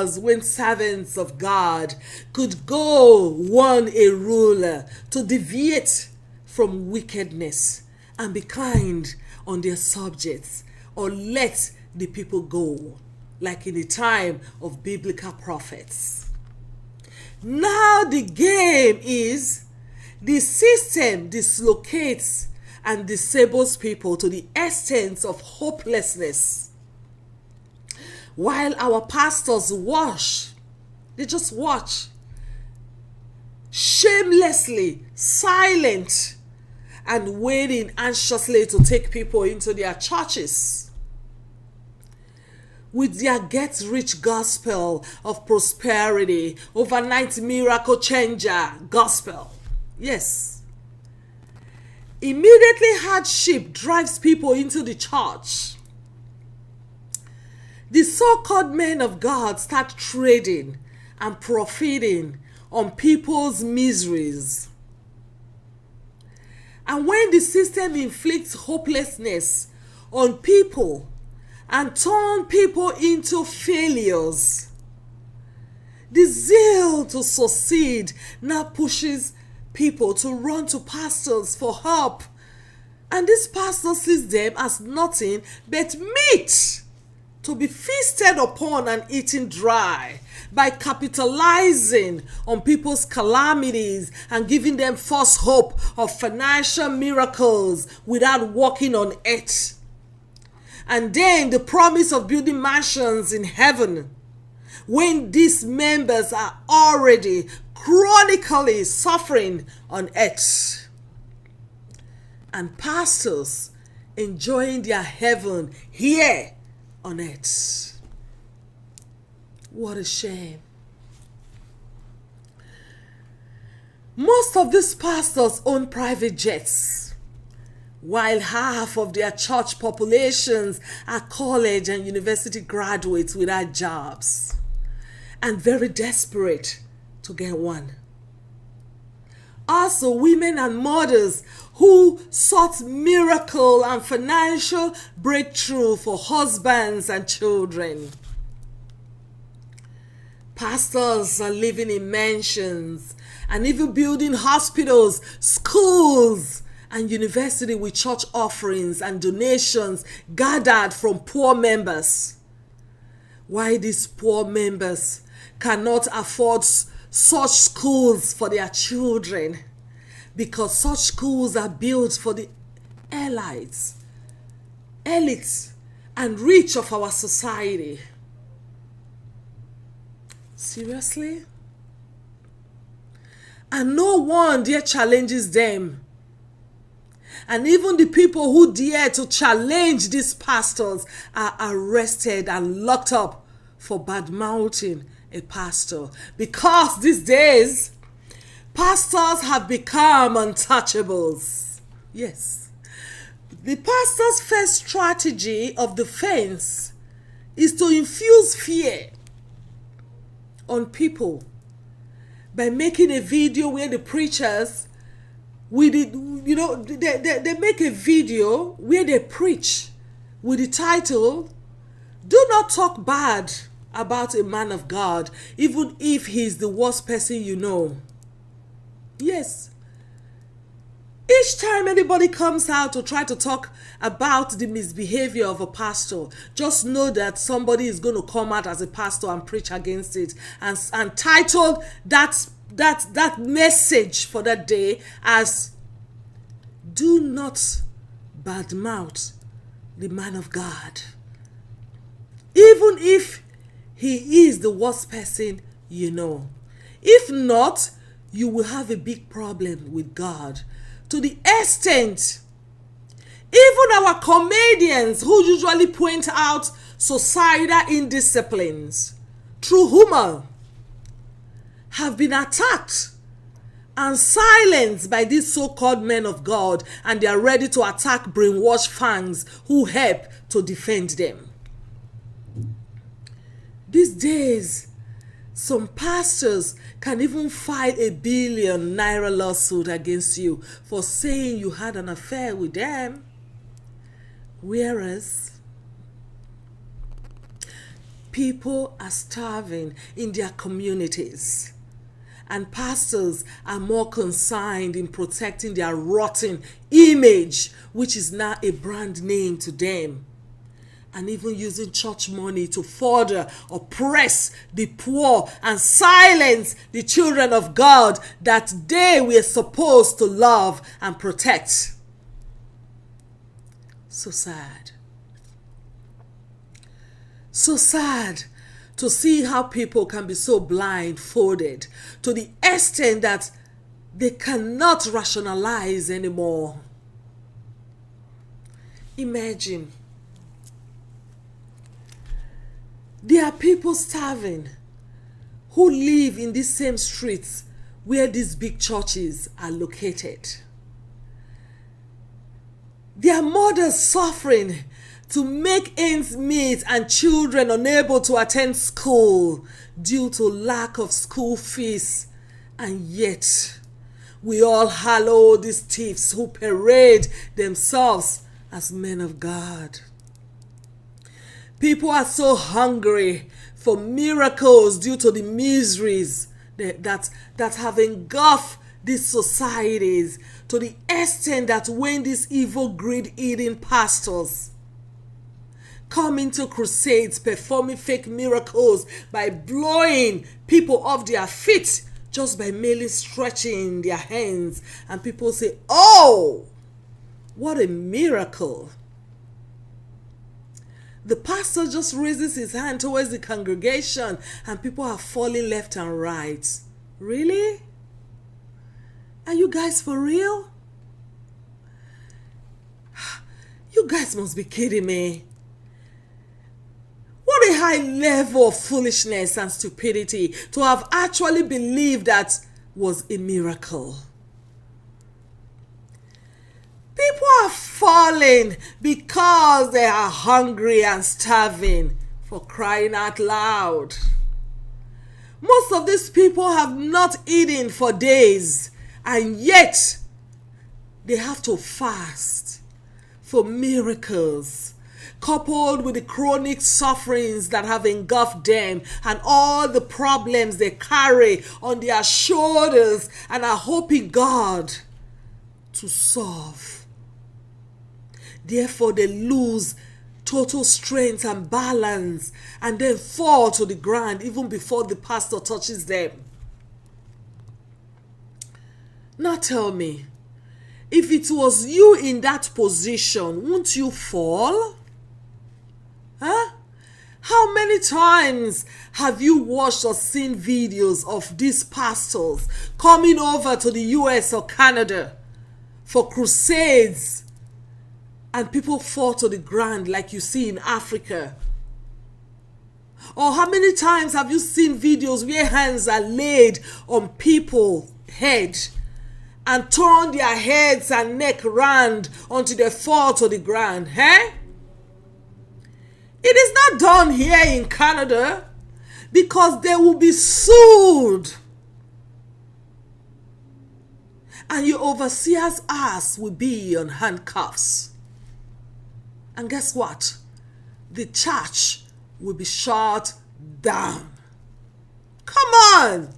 was when servants of God could go warn a ruler to deviate from wickedness and be kind on their subjects, or let the people go, like in the time of biblical prophets. Now the game is the system dislocates and disables people to the extent of hopelessness. While our pastors they just watch, shamelessly, silent, and waiting anxiously to take people into their churches with their get-rich gospel of prosperity, overnight miracle changer gospel. Yes. Immediately hardship drives people into the church. The so-called men of God start trading and profiting on people's miseries. And when the system inflicts hopelessness on people and turns people into failures, the zeal to succeed now pushes people to run to pastors for help. And this pastor sees them as nothing but meat to be feasted upon and eaten dry, by capitalizing on people's calamities and giving them false hope of financial miracles without working on it. And then the promise of building mansions in heaven, when these members are already chronically suffering on earth. And pastors enjoying their heaven here on earth. What a shame. Most of these pastors own private jets, while half of their church populations are college and university graduates without jobs and very desperate to get one. Also, women and mothers who sought miracle and financial breakthrough for husbands and children. Pastors are living in mansions and even building hospitals, schools, and university with church offerings and donations gathered from poor members. Why these poor members cannot afford such schools for their children? Because such schools are built for the elites, and rich of our society. Seriously? And no one dare challenges them. And even the people who dare to challenge these pastors are arrested and locked up for bad-mouthing a pastor. Because these days, pastors have become untouchables. Yes. The pastor's first strategy of defense is to infuse fear on people by making a video where the preachers they make a video where they preach with the title, "Do not talk bad about a man of God, even if he's the worst person you know." Yes. Each time anybody comes out to try to talk about the misbehavior of a pastor, just know that somebody is going to come out as a pastor and preach against it, and title that message for that day as "Do not badmouth the man of God, even if he is the worst person you know. If not, you will have a big problem with God." To the extent, even our comedians who usually point out societal indisciplines through humor have been attacked and silenced by these so-called men of God, and they are ready to attack brainwashed fans who help to defend them. These days, some pastors can even file a $1 billion lawsuit against you for saying you had an affair with them. Whereas, People are starving in their communities, and pastors are more concerned in protecting their rotten image, which is now a brand name to them, and even using church money to further oppress the poor and silence the children of God that they were supposed to love and protect. So sad. So sad to see how people can be so blindfolded to the extent that they cannot rationalize anymore. Imagine, there are people starving who live in these same streets where these big churches are located. There are mothers suffering to make ends meet and children unable to attend school due to lack of school fees. And yet, we all hallow these thieves who parade themselves as men of God. People are so hungry for miracles due to the miseries that have engulfed these societies, to the extent that when these evil greed-eating pastors come into crusades performing fake miracles by blowing people off their feet just by merely stretching their hands, and people say, "Oh, what a miracle." The pastor just raises his hand towards the congregation and people are falling left and right. Really? Are you guys for real? You guys must be kidding me. What a high level of foolishness and stupidity to have actually believed that was a miracle. People are falling because they are hungry and starving, for crying out loud. Most of these people have not eaten for days, and yet they have to fast for miracles, coupled with the chronic sufferings that have engulfed them and all the problems they carry on their shoulders and are hoping God to solve. Therefore, they lose total strength and balance and then fall to the ground even before the pastor touches them. Now tell me, if it was you in that position, wouldn't you fall? Huh? How many times have you watched or seen videos of these pastors coming over to the US or Canada for crusades and people fall to the ground like you see in Africa? Or how many times have you seen videos where hands are laid on people's head and turn their heads and neck round until they fall to the ground? It is not done here in Canada because they will be sued. And your overseer's ass will be on handcuffs. And guess what? The church will be shut down. Come on!